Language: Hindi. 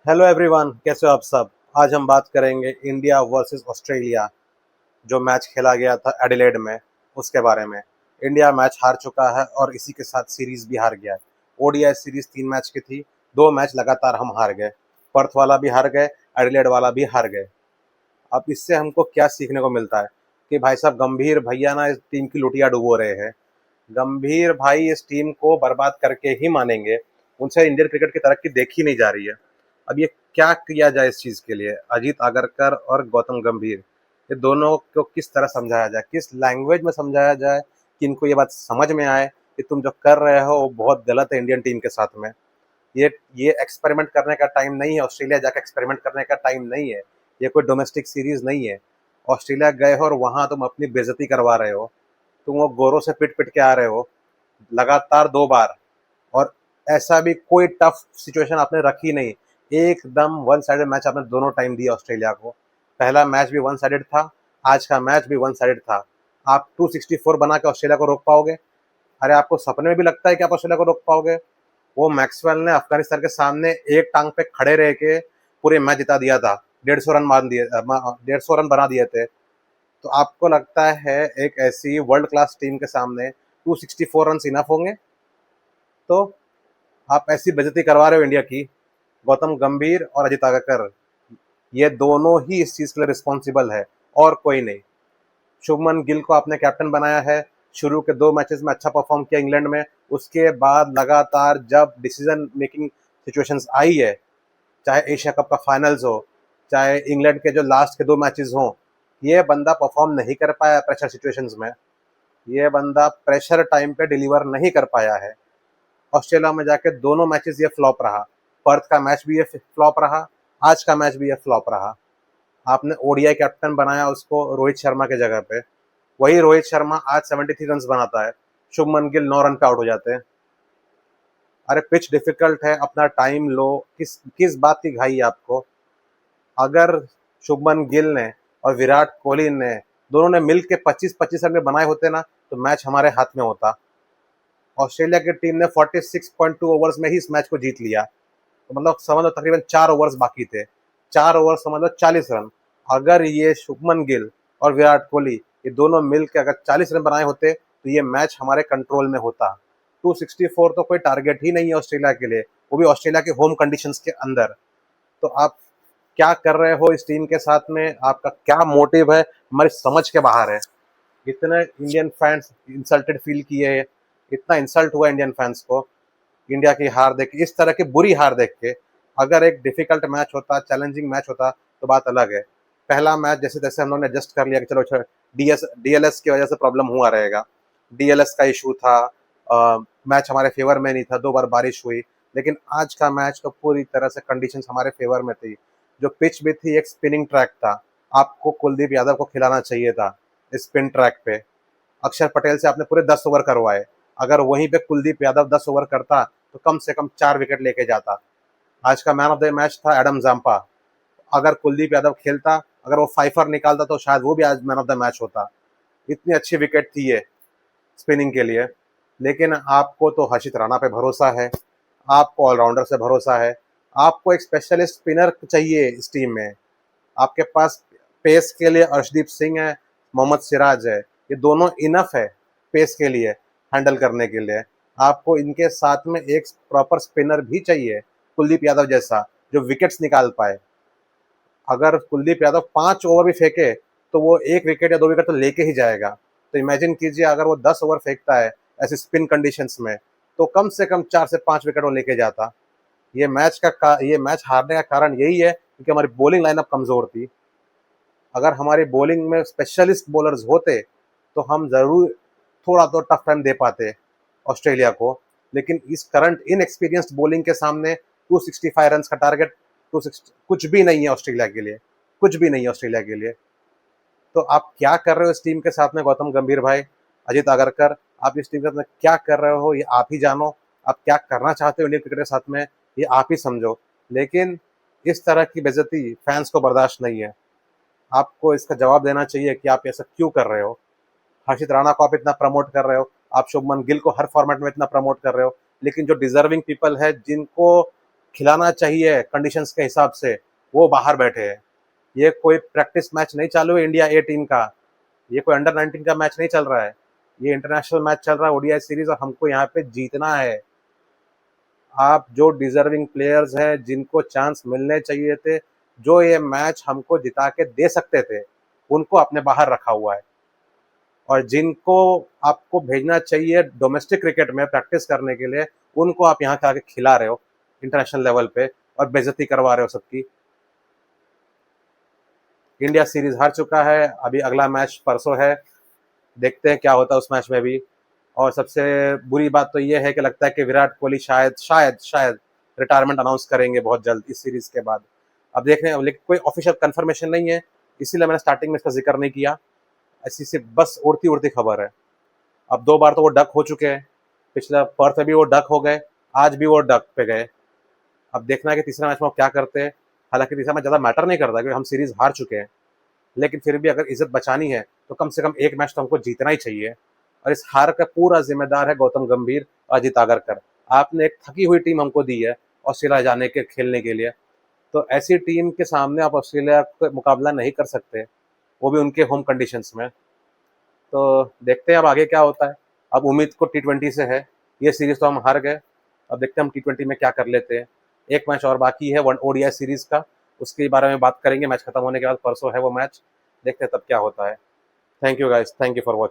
हेलो एवरीवन, कैसे हो आप सब। आज हम बात करेंगे इंडिया वर्सेस ऑस्ट्रेलिया, जो मैच खेला गया था एडिलेड में, उसके बारे में। इंडिया मैच हार चुका है और इसी के साथ सीरीज भी हार गया है। ओडीआई सीरीज 3 मैच की थी, 2 मैच लगातार हम हार गए। पर्थ वाला भी हार गए, एडिलेड वाला भी हार गए। अब इससे हमको क्या सीखने को मिलता है कि भाई साहब गंभीर भैया ना इस टीम की लुटिया डुबो रहे हैं। गंभीर भाई इस टीम को बर्बाद करके ही मानेंगे। उनसे इंडियन क्रिकेट की तरक्की देखी नहीं जा रही है। अब ये क्या किया जाए इस चीज़ के लिए। अजीत आगरकर और गौतम गंभीर, ये दोनों को किस तरह समझाया जाए, किस लैंग्वेज में समझाया जाए कि इनको ये बात समझ में आए कि तुम जो कर रहे हो वो बहुत गलत है इंडियन टीम के साथ में। ये एक्सपेरिमेंट करने का टाइम नहीं है, ऑस्ट्रेलिया जाकर एक्सपेरिमेंट करने का टाइम नहीं है। ये कोई डोमेस्टिक सीरीज नहीं है। ऑस्ट्रेलिया गए हो और वहां तुम अपनी बेइज्जती करवा रहे हो। तुम वो गोरों से पिट पिट के आ रहे हो लगातार 2 बार। और ऐसा भी कोई टफ सिचुएशन आपने रखी नहीं। एकदम वन साइडेड मैच आपने दोनों टाइम दिया ऑस्ट्रेलिया को। पहला मैच भी वन साइडेड था, आज का मैच भी वन साइडेड था। आप 264 बना के ऑस्ट्रेलिया को रोक पाओगे? अरे आपको सपने में भी लगता है कि आप ऑस्ट्रेलिया को रोक पाओगे? वो मैक्सवेल ने अफगानिस्तान के सामने एक टांग पे खड़े रह के पूरे मैच जिता दिया था। 150 रन मान दिए, 150 रन बना दिए थे। तो आपको लगता है एक ऐसी वर्ल्ड क्लास टीम के सामने 264 रन इनफ होंगे? तो आप ऐसी बेइज्जती करवा रहे हो इंडिया की। गौतम गंभीर और अजित आगरकर, ये दोनों ही इस चीज़ के लिए रिस्पॉन्सिबल है और कोई नहीं। शुभमन गिल को आपने कैप्टन बनाया है, शुरू के 2 मैचेस में अच्छा परफॉर्म किया इंग्लैंड में। उसके बाद लगातार जब डिसीजन मेकिंग सिचुएशंस आई है, चाहे एशिया कप का फाइनल्स हो, चाहे इंग्लैंड के जो लास्ट के 2 मैचेस हों, ये बंदा परफॉर्म नहीं कर पाया प्रेशर सिचुएशंस में। ये बंदा प्रेशर टाइम पे डिलीवर नहीं कर पाया है। ऑस्ट्रेलिया में जाके दोनों मैचेस ये फ्लॉप रहा। पर्थ का मैच भी ये फ्लॉप रहा, आज का मैच भी ये फ्लॉप रहा। आपने ओडीआई कैप्टन बनाया उसको रोहित शर्मा के जगह पे। वही रोहित शर्मा आज 73 रन बनाता है, शुभमन गिल 9 रन पे आउट हो जाते हैं। अरे पिच डिफिकल्ट है, अपना टाइम लो। किस किस बात की घाई है आपको? अगर शुभमन गिल ने और विराट कोहली ने दोनों ने मिल के 25-25 रन में बनाए होते ना, तो मैच हमारे हाथ में होता। ऑस्ट्रेलिया की टीम ने 46.2 ओवर्स में ही इस मैच को जीत लिया। तो मतलब समझ लो तकरीबन 4 ओवर्स बाकी थे। 4 ओवर समझ लो 40 रन। अगर ये शुभमन गिल और विराट कोहली ये दोनों मिल के अगर 40 रन बनाए होते तो ये मैच हमारे कंट्रोल में होता। 264 तो कोई टारगेट ही नहीं है ऑस्ट्रेलिया के लिए, वो भी ऑस्ट्रेलिया के होम कंडीशंस के अंदर। तो आप क्या कर रहे हो इस टीम के साथ में? आपका क्या मोटिव है? हमारी समझ के बाहर है। इतने इंडियन फैंस इंसल्टेड फील किए, इतना इंसल्ट हुआ इंडियन फैंस को इंडिया की हार देख के, इस तरह की बुरी हार देख के। अगर एक डिफिकल्ट मैच होता, चैलेंजिंग मैच होता तो बात अलग है। पहला मैच जैसे तैसे हम लोग ने एडजस्ट कर लिया कि चलो डीएलएस की वजह से प्रॉब्लम हुआ रहेगा। डीएलएस का इशू था, मैच हमारे फेवर में नहीं था, 2 बार बारिश हुई। लेकिन आज का मैच तो पूरी तरह से कंडीशंस हमारे फेवर में थी। जो पिच भी थी एक स्पिनिंग ट्रैक था। आपको कुलदीप यादव को खिलाना चाहिए था स्पिन ट्रैक पे। अक्षर पटेल से आपने पूरे 10 ओवर करवाए। अगर वहीं पे कुलदीप यादव 10 ओवर करता तो कम से कम 4 विकेट लेके जाता। आज का मैन ऑफ द मैच था एडम जाम्पा। अगर कुलदीप यादव खेलता, अगर वो फाइफर निकालता तो शायद वो भी आज मैन ऑफ द मैच होता। इतनी अच्छी विकेट थी ये स्पिनिंग के लिए। लेकिन आपको तो हर्षित राणा पे भरोसा है, आपको ऑलराउंडर से भरोसा है, आपको एक स्पेशलिस्ट स्पिनर चाहिए इस टीम में। आपके पास पेस के लिए अर्शदीप सिंह है, मोहम्मद सिराज है, ये दोनों इनफ है पेस के लिए, हैंडल करने के लिए। आपको इनके साथ में एक प्रॉपर स्पिनर भी चाहिए, कुलदीप यादव जैसा, जो विकेट्स निकाल पाए। अगर कुलदीप यादव 5 ओवर भी फेंके तो वो 1 विकेट या 2 विकेट तो लेके ही जाएगा। तो इमेजिन कीजिए अगर वो 10 ओवर फेंकता है ऐसे स्पिन कंडीशंस में, तो कम से कम 4 से 5 विकेट वो लेके जाता। ये मैच हारने का कारण यही है क्योंकि हमारी बॉलिंग लाइनअप कमजोर थी। अगर हमारी बॉलिंग में स्पेशलिस्ट बॉलर्स होते तो हम ज़रूर थोड़ा तो टफ टाइम दे पाते ऑस्ट्रेलिया को। लेकिन इस करंट इनएक्सपीरियंस्ड बॉलिंग के सामने 265 रन का टारगेट, 260 कुछ भी नहीं है ऑस्ट्रेलिया के लिए, कुछ भी नहीं है ऑस्ट्रेलिया के लिए। तो आप क्या कर रहे हो इस टीम के साथ में गौतम गंभीर भाई, अजित आगरकर? आप इस टीम के साथ में क्या कर रहे हो ये आप ही जानो। आप क्या करना चाहते हो इंडियन क्रिकेट के साथ में ये आप ही समझो। लेकिन इस तरह की बेइज्जती फैंस को बर्दाश्त नहीं है। आपको इसका जवाब देना चाहिए कि आप ऐसा क्यों कर रहे हो। हर्षित राणा को आप इतना प्रमोट कर रहे हो, आप शुभमन गिल को हर फॉर्मेट में इतना प्रमोट कर रहे हो, लेकिन जो डिजर्विंग पीपल है जिनको खिलाना चाहिए कंडीशंस के हिसाब से, वो बाहर बैठे हैं। ये कोई प्रैक्टिस मैच नहीं चालू है इंडिया ए टीम का, ये कोई अंडर 19 का मैच नहीं चल रहा है, ये इंटरनेशनल मैच चल रहा है, ओडीआई सीरीज, और हमको यहाँ पे जीतना है। आप जो डिजर्विंग प्लेयर्स हैं, जिनको चांस मिलने चाहिए थे, जो ये मैच हमको जिता के दे सकते थे, उनको आपने बाहर रखा हुआ है। और जिनको आपको भेजना चाहिए डोमेस्टिक क्रिकेट में प्रैक्टिस करने के लिए, उनको आप यहाँ के आके खिला रहे हो इंटरनेशनल लेवल पे, और बेइज्जती करवा रहे हो सबकी। इंडिया सीरीज हार चुका है, अभी अगला मैच परसों है, देखते हैं क्या होता है उस मैच में भी। और सबसे बुरी बात तो ये है कि लगता है कि विराट कोहली शायद शायद शायद रिटायरमेंट अनाउंस करेंगे बहुत जल्द इस सीरीज के बाद। अब देखने, लेकिन कोई ऑफिशियल कंफर्मेशन नहीं है, इसीलिए मैंने स्टार्टिंग में इसका जिक्र नहीं किया, ऐसी से बस उड़ती उड़ती खबर है। अब 2 बार तो वो डक हो चुके हैं, पिछला पर्थ में भी वो डक हो गए, आज भी वो डक पे गए। अब देखना है कि तीसरा मैच में वो क्या करते हैं। हालांकि तीसरा मैच ज़्यादा मैटर नहीं करता क्योंकि हम सीरीज हार चुके हैं, लेकिन फिर भी अगर इज्जत बचानी है तो कम से कम एक मैच तो हमको जीतना ही चाहिए। और इस हार का पूरा जिम्मेदार है गौतम गंभीर और अजित आगरकर। आपने एक थकी हुई टीम हमको दी है ऑस्ट्रेलिया जाने के खेलने के लिए, तो ऐसी टीम के सामने आप ऑस्ट्रेलिया का मुकाबला नहीं कर सकते, वो भी उनके होम कंडीशंस में। तो देखते हैं अब आगे क्या होता है। अब उम्मीद को टी20 से है, ये सीरीज तो हम हार गए, अब देखते हैं हम टी20 में क्या कर लेते हैं। एक मैच और बाकी है वन ओडीआई सीरीज का, उसके बारे में बात करेंगे मैच खत्म होने के बाद, परसों है वो मैच, देखते हैं तब क्या होता है। Thank you guys, thank you for watching.